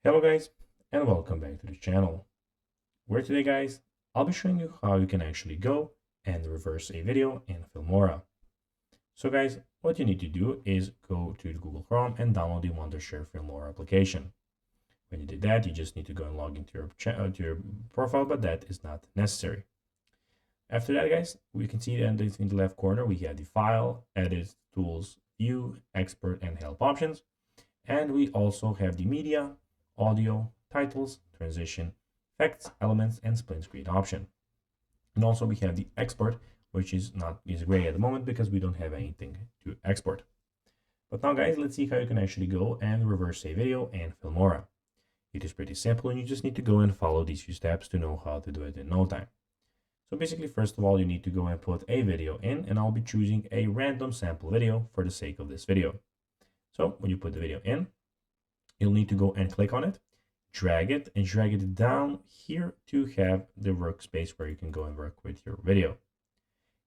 Hello guys, and welcome back to the channel, where today guys, I'll be showing you how you can actually go and reverse a video in Filmora. So guys, what you need to do is go to Google Chrome and download the Wondershare Filmora application. When you did that, you just need to go and log into your profile, but that is not necessary. After that guys, we can see that in the left corner, we have the File, Edit, Tools, View, Export, and Help options. And we also have the Media, Audio, Titles, Transition, Effects, Elements, and Split Screen option. And also we have the Export, which is gray at the moment because we don't have anything to export. But now guys, let's see how you can actually go and reverse a video in Filmora. It is pretty simple and you just need to go and follow these few steps to know how to do it in no time. So basically, first of all, you need to go and put a video in, and I'll be choosing a random sample video for the sake of this video. So when you put the video in, you'll need to go and click on it, drag it, and drag it down here to have the workspace where you can go and work with your video.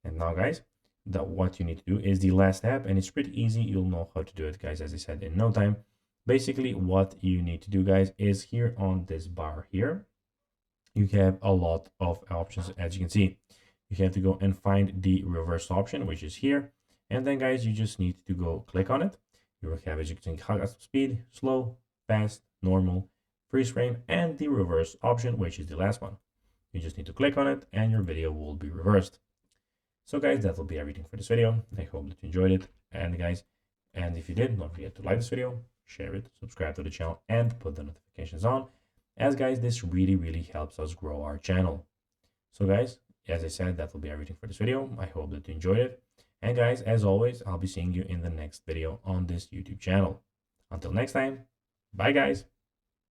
And now, guys, what you need to do is the last step, and it's pretty easy. You'll know how to do it, guys, as I said, in no time. Basically, what you need to do, guys, is here on this bar here, you have a lot of options, as you can see. You have to go and find the reverse option, which is here. And then, guys, you just need to go click on it. You will have, as you can see, speed, slow, fast, normal, freeze frame, and the reverse option, which is the last one. You just need to click on it and your video will be reversed. So guys, that will be everything for this video. I hope that you enjoyed it. And guys, if you did, don't forget to like this video, share it, subscribe to the channel, and put the notifications on. As guys, this really helps us grow our channel. So guys, as I said, that will be everything for this video. I hope that you enjoyed it. And guys, as always, I'll be seeing you in the next video on this YouTube channel. Until next time, bye guys.